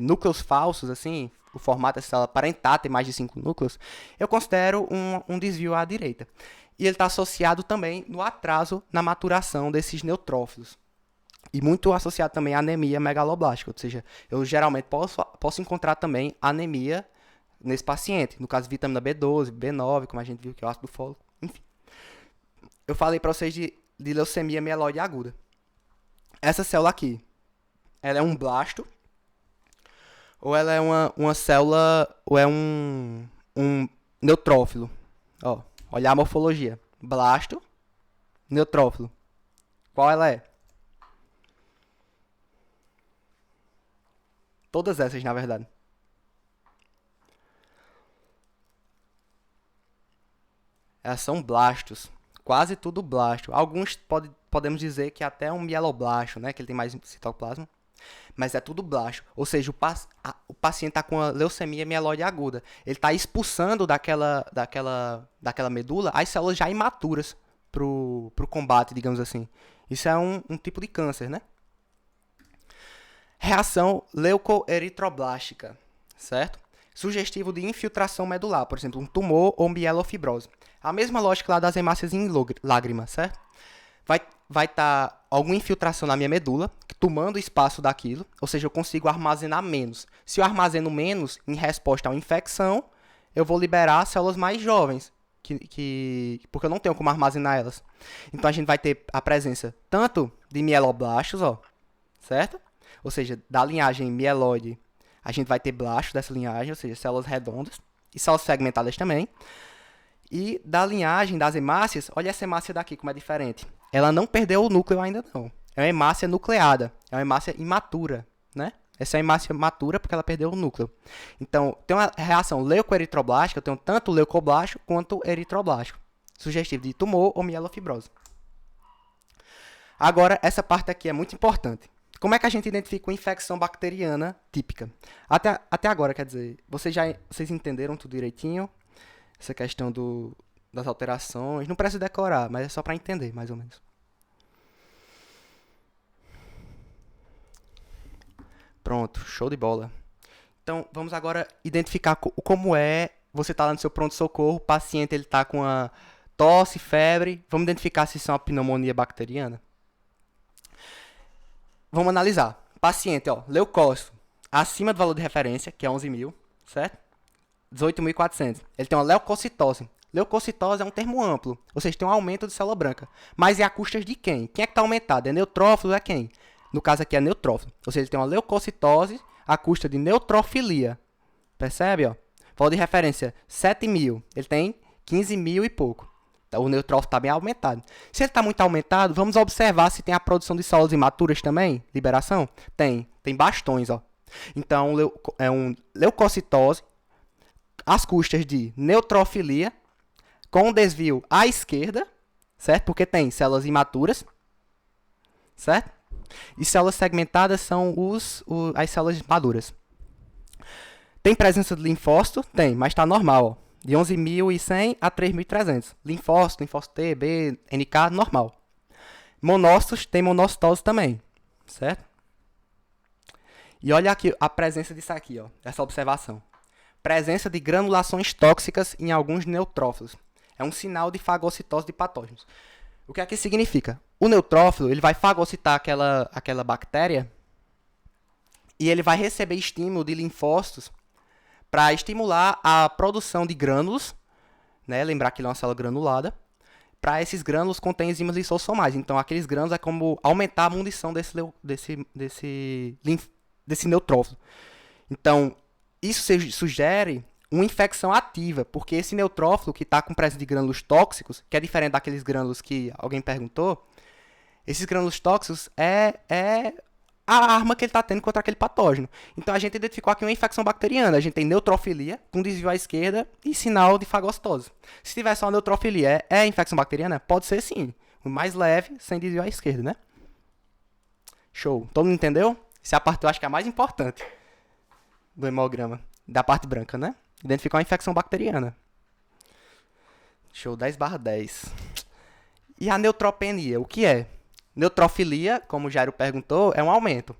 núcleos falsos, assim, o formato dessa célula parental tem mais de 5 núcleos, eu considero um desvio à direita. E ele está associado também no atraso na maturação desses neutrófilos. E muito associado também à anemia megaloblástica, ou seja, eu geralmente posso encontrar também anemia nesse paciente, no caso vitamina B12, B9, como a gente viu que é o ácido fólico, enfim. Eu falei para vocês de leucemia mieloide aguda. Essa célula aqui, ela é um blasto, ou ela é uma célula, ou é um neutrófilo. Ó, olha a morfologia. Blasto, neutrófilo. Qual ela é? Todas essas, na verdade. Elas são blastos. Quase tudo blasto. Alguns podemos dizer que até um mieloblasto, né? Que ele tem mais citoplasma. Mas é tudo blasto. Ou seja, o paciente está com a leucemia mieloide aguda. Ele está expulsando daquela medula as células já imaturas pro combate, digamos assim. Isso é um tipo de câncer, né? Reação leucoeritroblástica, certo? Sugestivo de infiltração medular, por exemplo, um tumor ou mielofibrose. A mesma lógica lá das hemácias em lágrima, certo? Vai estar alguma infiltração na minha medula, tomando espaço daquilo, ou seja, eu consigo armazenar menos. Se eu armazeno menos em resposta a uma infecção, eu vou liberar células mais jovens, porque eu não tenho como armazenar elas. Então a gente vai ter a presença tanto de mieloblastos, ó, certo? Ou seja, da linhagem mieloide, a gente vai ter blastos dessa linhagem, ou seja, células redondas, e células segmentadas também. E da linhagem das hemácias, olha essa hemácia daqui como é diferente. Ela não perdeu o núcleo ainda não. É uma hemácia nucleada, é uma hemácia imatura, né? Essa é uma hemácia matura porque ela perdeu o núcleo. Então, tem uma reação leucoeritroblástica, eu tenho tanto leucoblasto quanto eritroblástico, sugestivo de tumor ou mielofibrose. Agora, essa parte aqui é muito importante. Como é que a gente identifica uma infecção bacteriana típica? Até agora, quer dizer, vocês entenderam tudo direitinho? Essa questão das alterações. Não precisa decorar, mas é só para entender, mais ou menos. Pronto, show de bola. Então, vamos agora identificar como é. Você está lá no seu pronto-socorro, o paciente está com a tosse, febre. Vamos identificar se isso é uma pneumonia bacteriana? Vamos analisar. Paciente, ó, leucócito, acima do valor de referência, que é 11.000, certo? 18.400. Ele tem uma leucocitose. Leucocitose é um termo amplo, ou seja, tem um aumento de célula branca. Mas é a custas de quem? Quem é que está aumentado? É neutrófilo, é quem? No caso aqui é neutrófilo. Ou seja, ele tem uma leucocitose à custa de neutrofilia. Percebe, ó? Valor de referência 7.000. Ele tem 15.000 e pouco. O neutrófilo está bem aumentado. Se ele está muito aumentado, vamos observar se tem a produção de células imaturas também. Liberação? Tem. Tem bastões, ó. Então, é um leucocitose às custas de neutrofilia, com desvio à esquerda, certo? Porque tem células imaturas, certo? E células segmentadas são as células maduras. Tem presença de linfócito? Tem, mas está normal, ó. De 11.100 a 3.300. Linfócito, linfócito T, B, NK, normal. Monócitos, tem monocitose também, certo? E olha aqui a presença disso aqui, ó, essa observação. Presença de granulações tóxicas em alguns neutrófilos. É um sinal de fagocitose de patógenos. O que é que significa? O neutrófilo ele vai fagocitar aquela bactéria e ele vai receber estímulo de linfócitos para estimular a produção de grânulos, né? Lembrar que ele é uma célula granulada. Para esses grânulos contém enzimas lisossomais. Então, aqueles grânulos é como aumentar a munição desse neutrófilo. Então, isso sugere uma infecção ativa, porque esse neutrófilo que está com presença de grânulos tóxicos, que é diferente daqueles grânulos que alguém perguntou, esses grânulos tóxicos é a arma que ele está tendo contra aquele patógeno. Então, a gente identificou aqui uma infecção bacteriana. A gente tem neutrofilia, com desvio à esquerda e sinal de fagocitose. Se tiver só neutrofilia, é infecção bacteriana? Pode ser sim. O mais leve, sem desvio à esquerda, né? Show. Todo mundo entendeu? Essa é a parte que eu acho que é a mais importante do hemograma. Da parte branca, né? Identificar uma infecção bacteriana. Show, 10/10. E a neutropenia, o que é? Neutrofilia, como o Jairo perguntou, é um aumento.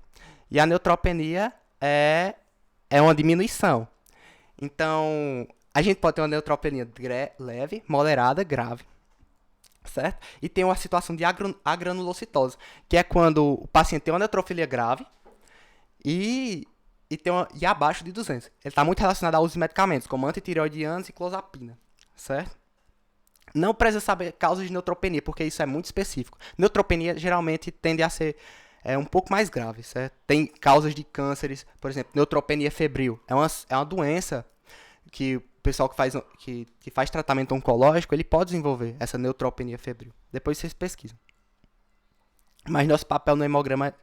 E a neutropenia é uma diminuição. Então, a gente pode ter uma neutropenia leve, moderada, grave. Certo? E tem uma situação de agranulocitose, que é quando o paciente tem uma neutrofilia grave e abaixo de 200. Ele está muito relacionado ao uso de medicamentos, como antitireoidianos e clozapina. Certo? Não precisa saber causas de neutropenia, porque isso é muito específico. Neutropenia geralmente tende a ser um pouco mais grave, certo? Tem causas de cânceres, por exemplo, neutropenia febril. É uma doença que o pessoal que faz tratamento oncológico, ele pode desenvolver essa neutropenia febril. Depois vocês pesquisam. Mas nosso papel no hemograma...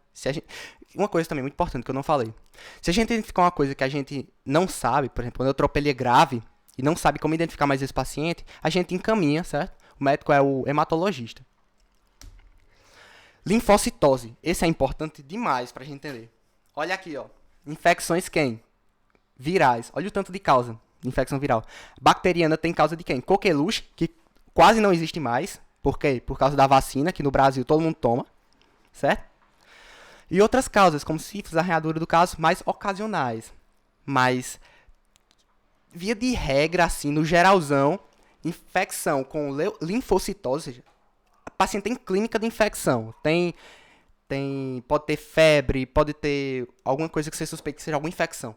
Uma coisa também muito importante que eu não falei. Se a gente identificar uma coisa que a gente não sabe, por exemplo, neutropenia grave, e não sabe como identificar mais esse paciente, a gente encaminha, certo? O médico é o hematologista. Linfocitose. Esse é importante demais para a gente entender. Olha aqui, ó. Infecções quem? Virais. Olha o tanto de causa de infecção viral. Bacteriana tem causa de quem? Coqueluche, que quase não existe mais. Por quê? Por causa da vacina, que no Brasil todo mundo toma. Certo? E outras causas, como sífilis, arranhadura do caso, mais ocasionais. Mas... via de regra, assim, no geralzão, infecção com linfocitose, ou seja, o paciente tem clínica de infecção, pode ter febre, pode ter alguma coisa que você suspeite que seja alguma infecção.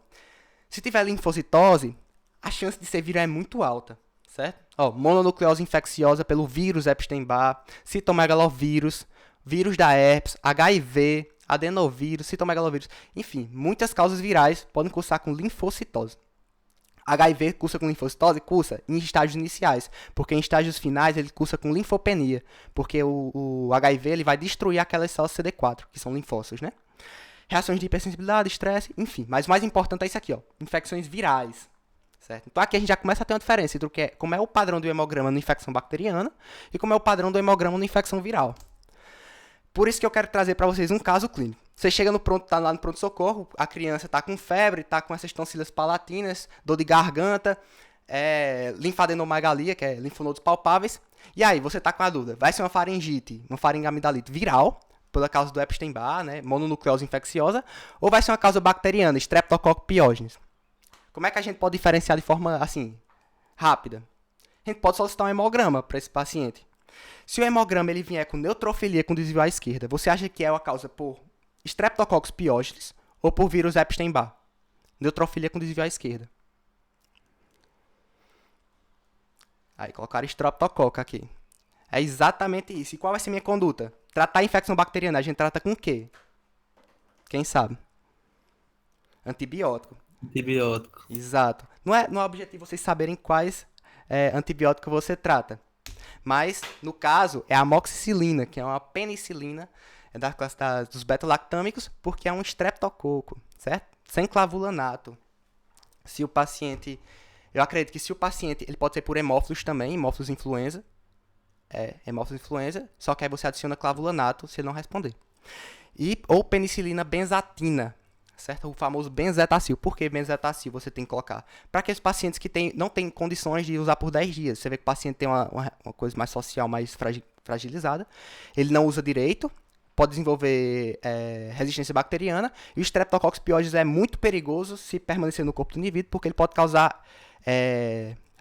Se tiver linfocitose, a chance de ser vírus é muito alta, certo? Ó, mononucleose infecciosa pelo vírus Epstein-Barr, citomegalovírus, vírus da herpes, HIV, adenovírus, citomegalovírus, enfim, muitas causas virais podem cursar com linfocitose. HIV cursa com linfocitose? Cursa em estágios iniciais, porque em estágios finais ele cursa com linfopenia, porque o HIV ele vai destruir aquelas células CD4, que são linfócitos, né? Reações de hipersensibilidade, estresse, enfim. Mas o mais importante é isso aqui, ó, infecções virais, certo? Então aqui a gente já começa a ter uma diferença entre como é o padrão do hemograma na infecção bacteriana e como é o padrão do hemograma na infecção viral. Por isso que eu quero trazer para vocês um caso clínico. Você chega tá lá no pronto-socorro, a criança está com febre, está com essas tonsilas palatinas, dor de garganta, linfadenomegalia, que é linfonodos palpáveis. E aí, você está com a dúvida, vai ser uma faringite, uma faringamidalite viral, pela causa do Epstein-Barr, né, mononucleose infecciosa, ou vai ser uma causa bacteriana, Streptococcus pyogenes? Como é que a gente pode diferenciar de forma, assim, rápida? A gente pode solicitar um hemograma para esse paciente. Se o hemograma ele vier com neutrofilia com desvio à esquerda, você acha que é uma causa por Streptococcus pyogenes ou por vírus Epstein-Barr? Neutrofilia com desvio à esquerda. Aí colocaram Streptococcus aqui. É exatamente isso. E qual vai ser minha conduta? Tratar a infecção bacteriana, a gente trata com o quê? Quem sabe? Antibiótico. Antibiótico. Exato. Não é objetivo vocês saberem quais antibióticos você trata. Mas, no caso, é a amoxicilina, que é uma penicilina da classe dos beta-lactâmicos, porque é um estreptococo, certo? Sem clavulanato. Se o paciente... Eu acredito que se o paciente... Ele pode ser por hemófilos também, hemófilos influenza. Hemófilos influenza, só que aí você adiciona clavulanato se ele não responder. Ou penicilina benzatina, certo? O famoso benzetacil. Por que benzetacil você tem que colocar? Para aqueles pacientes que não têm condições de usar por 10 dias. Você vê que o paciente tem uma coisa mais social, mais fragilizada. Ele não usa direito, pode desenvolver resistência bacteriana. E o Streptococcus pyogenes é muito perigoso se permanecer no corpo do indivíduo, porque ele pode causar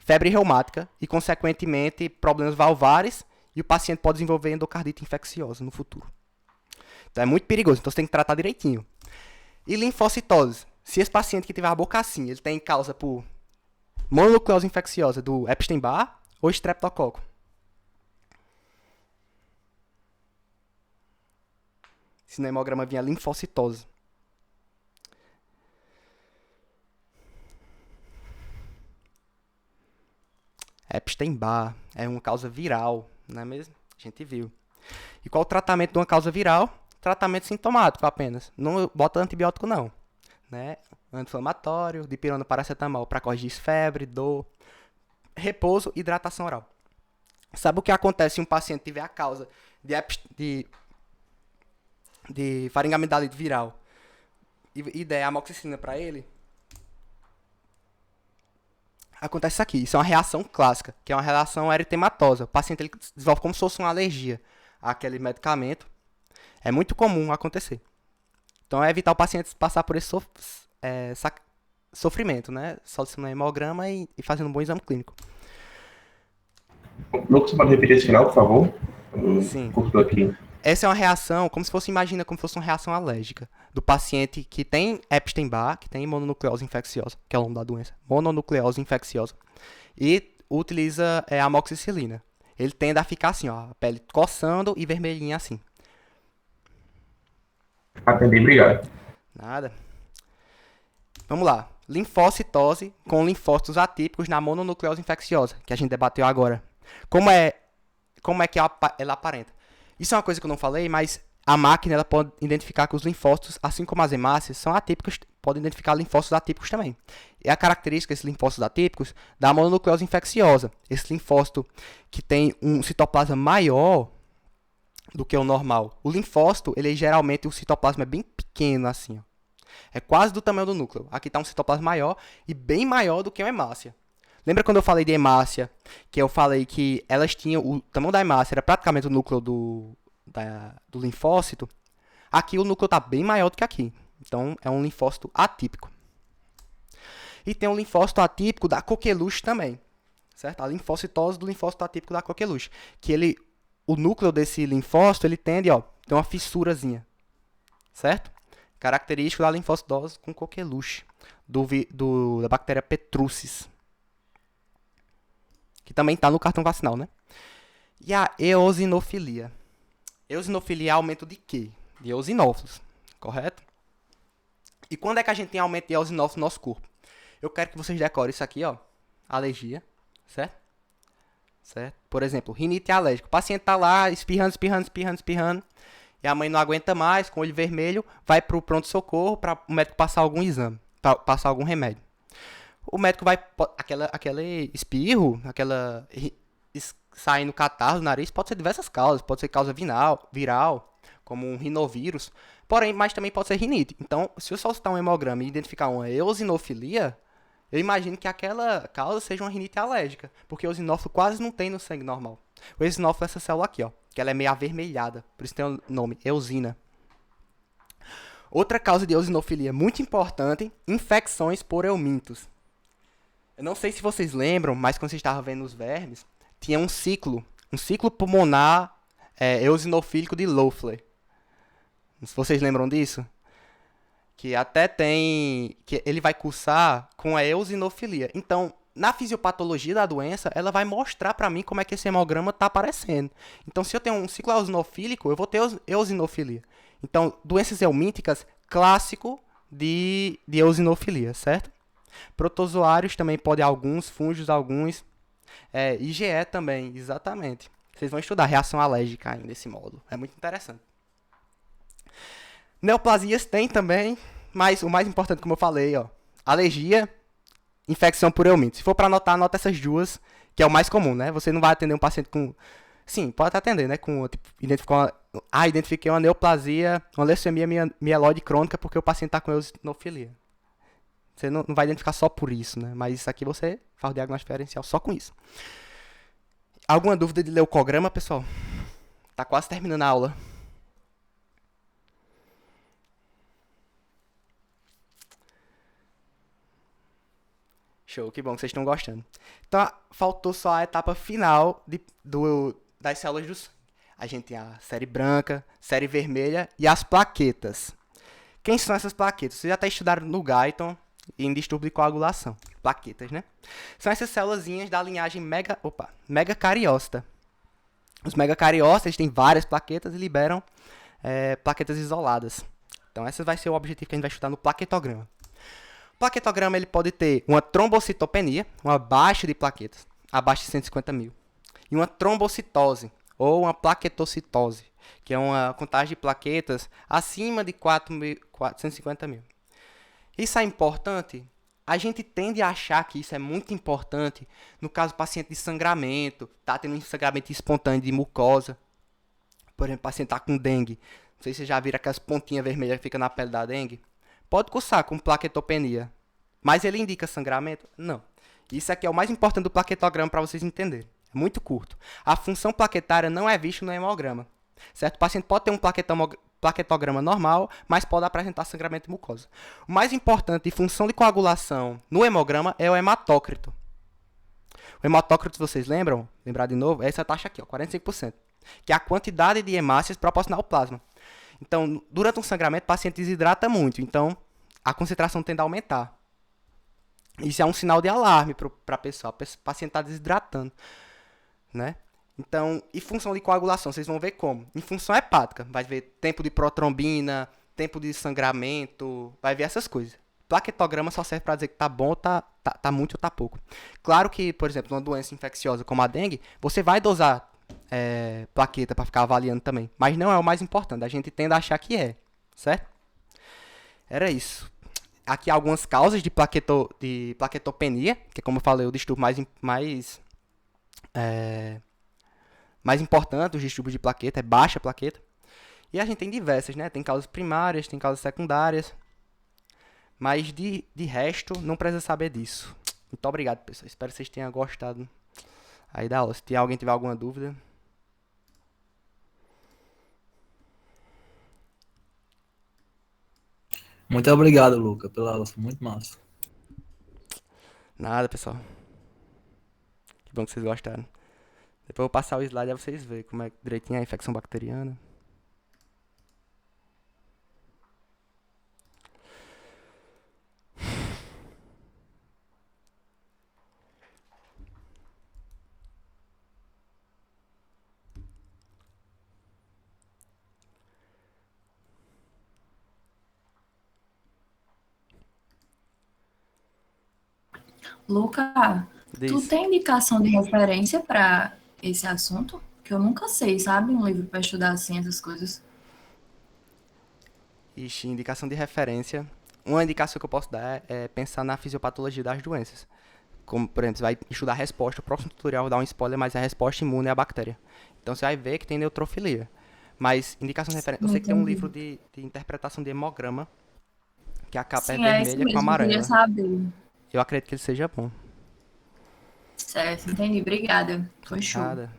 febre reumática e, consequentemente, problemas valvares. E o paciente pode desenvolver endocardite infecciosa no futuro. Então é muito perigoso, então você tem que tratar direitinho. E linfocitose? Se esse paciente que tiver a boca assim, ele tem causa por mononucleose infecciosa do Epstein-Barr ou Streptococo? Se no hemograma vinha linfocitose. Epstein-Barr é uma causa viral, não é mesmo? A gente viu. E qual o tratamento de uma causa viral? Tratamento sintomático apenas. Não bota antibiótico não. Né? Anti-inflamatório, dipirona, paracetamol para corrigir febre, dor, repouso e hidratação oral. Sabe o que acontece se um paciente tiver a causa de faringamidalite viral e der amoxicilina para ele? Acontece isso aqui. Isso é uma reação clássica, que é uma reação eritematosa. O paciente ele desenvolve como se fosse uma alergia àquele medicamento. É muito comum acontecer. Então, é evitar o paciente passar por esse sofrimento, né? Solucionando hemograma e fazendo um bom exame clínico. Lucas, pode repetir esse final, por favor? Sim. Cortou aqui. Essa é uma reação, como se fosse, imagina, como se fosse uma reação alérgica do paciente que tem Epstein-Barr, que tem mononucleose infecciosa, que é o nome da doença, mononucleose infecciosa, e utiliza amoxicilina. Ele tende a ficar assim, ó, a pele coçando e vermelhinha assim. Atendi, obrigado. Nada. Vamos lá. Linfocitose com linfócitos atípicos na mononucleose infecciosa, que a gente debateu agora. Como é que ela aparenta? Isso é uma coisa que eu não falei, mas a máquina ela pode identificar que os linfócitos, assim como as hemácias, são atípicos, pode identificar linfócitos atípicos também. E a característica desses linfócitos atípicos da mononucleose infecciosa, esse linfócito que tem um citoplasma maior do que o normal. O linfócito, ele geralmente o citoplasma é bem pequeno assim, ó. É quase do tamanho do núcleo. Aqui está um citoplasma maior e bem maior do que uma hemácia. Lembra quando eu falei de hemácia, que eu falei que elas tinham, o tamanho da hemácia era praticamente o núcleo do linfócito? Aqui o núcleo está bem maior do que aqui. Então, é um linfócito atípico. E tem um linfócito atípico da coqueluche também. Certo? A linfocitose do linfócito atípico da coqueluche. Que o núcleo desse linfócito, ele tende, ó, tem uma fissurazinha. Certo? Característico da linfocitose com coqueluche. Da bactéria Petrúcis. Que também está no cartão vacinal, né? E a eosinofilia. Eosinofilia é aumento de quê? De eosinófilos, correto? E quando é que a gente tem aumento de eosinófilos no nosso corpo? Eu quero que vocês decorem isso aqui, ó. Alergia, certo? Certo? Por exemplo, rinite alérgica. O paciente tá lá espirrando. E a mãe não aguenta mais, com o olho vermelho, vai pro pronto-socorro para o médico passar algum exame, passar algum remédio. O médico vai... Aquele espirro, saindo catarro do nariz, pode ser diversas causas. Pode ser causa viral, como um rinovírus. Porém, mas também pode ser rinite. Então, se eu solicitar um hemograma e identificar uma eosinofilia, eu imagino que aquela causa seja uma rinite alérgica. Porque o eosinófilo quase não tem no sangue normal. O eosinófilo é essa célula aqui, ó. Que ela é meio avermelhada. Por isso tem o nome, eosina. Outra causa de eosinofilia muito importante, infecções por eumintos. Eu não sei se vocês lembram, mas quando vocês estavam vendo os vermes, tinha um ciclo pulmonar eosinofílico de Loeffler. Não sei se vocês lembram disso. Que até tem... que ele vai cursar com a eosinofilia. Então, na fisiopatologia da doença, ela vai mostrar para mim como é que esse hemograma está aparecendo. Então, se eu tenho um ciclo eosinofílico, eu vou ter eosinofilia. Então, doenças eumínticas, clássico de eosinofilia, certo? Protozoários também podem alguns, fungos alguns. IgE também, exatamente. Vocês vão estudar reação alérgica ainda nesse módulo. É muito interessante. Neoplasias tem também, mas o mais importante, como eu falei, ó, alergia, infecção por euminto. Se for para anotar, anota essas duas, que é o mais comum, né? Você não vai atender um paciente com... Sim, pode até atender, né? Identifiquei uma neoplasia, uma leucemia mieloide crônica porque o paciente está com eosinofilia. Você não vai identificar só por isso, né? Mas isso aqui você faz o diagnóstico diferencial só com isso. Alguma dúvida de leucograma, pessoal? Tá quase terminando a aula. Show, que bom que vocês estão gostando. Então, faltou só a etapa final das células do sangue. A gente tem a série branca, série vermelha e as plaquetas. Quem são essas plaquetas? Vocês já até estudaram no Guyton em distúrbio de coagulação. Plaquetas, né? São essas célulazinhas da linhagem megacariócita. Os megacariócitos têm várias plaquetas e liberam plaquetas isoladas. Então, esse vai ser o objetivo que a gente vai estudar no plaquetograma. O plaquetograma ele pode ter uma trombocitopenia, uma baixa de plaquetas, abaixo de 150 mil, e uma trombocitose, ou uma plaquetocitose, que é uma contagem de plaquetas acima de 450 mil. Isso é importante? A gente tende a achar que isso é muito importante no caso do paciente de sangramento, tá tendo um sangramento espontâneo de mucosa. Por exemplo, o paciente está com dengue. Não sei se vocês já viram aquelas pontinhas vermelhas que ficam na pele da dengue. Pode cursar com plaquetopenia. Mas ele indica sangramento? Não. Isso aqui é o mais importante do plaquetograma para vocês entenderem. É muito curto. A função plaquetária não é vista no hemograma. Certo? O paciente pode ter um plaquetograma normal, mas pode apresentar sangramento de mucosa. O mais importante de função de coagulação no hemograma é o hematócrito. O hematócrito, vocês lembram? Lembrar de novo? É essa taxa aqui, ó, 45%. Que é a quantidade de hemácias proporcional ao plasma. Então, durante um sangramento, o paciente desidrata muito. Então, a concentração tende a aumentar. Isso é um sinal de alarme para a pessoa. O paciente está desidratando. Né? Então, e função de coagulação? Vocês vão ver como. Em função hepática, vai ver tempo de protrombina, tempo de sangramento, vai ver essas coisas. Plaquetograma só serve para dizer que tá bom, tá muito ou tá pouco. Claro que, por exemplo, numa doença infecciosa como a dengue, você vai dosar plaqueta para ficar avaliando também. Mas não é o mais importante. A gente tende a achar que é. Certo? Era isso. Aqui algumas causas de plaquetopenia, que como eu falei, o distúrbio mais importante, os distúrbios de plaqueta, é baixa plaqueta. E a gente tem diversas, né? Tem causas primárias, tem causas secundárias. Mas de resto, não precisa saber disso. Muito obrigado, pessoal. Espero que vocês tenham gostado aí da aula. Se alguém tiver alguma dúvida. Muito obrigado, Luca, pela aula. Foi muito massa. Nada, pessoal. Que bom que vocês gostaram. Depois eu vou passar o slide aí vocês verem como é direitinho a infecção bacteriana. Luca, tu Diz. tem indicação de referência para esse assunto? Que eu nunca sei, sabe? Um livro para estudar assim essas coisas. Ixi, indicação de referência. Uma indicação que eu posso dar é pensar na fisiopatologia das doenças. Como, por exemplo, você vai estudar a resposta. O próximo tutorial eu vou dar um spoiler, mas a resposta imune é a bactéria. Então você vai ver que tem neutrofilia. Mas indicação de referência. Eu sei que tem um livro de interpretação de hemograma, que a capa é Sim, é isso vermelha com mesmo, eu queria amarela. saber. Eu acredito que ele seja bom. Certo, entendi. Obrigada. Foi show. Nada.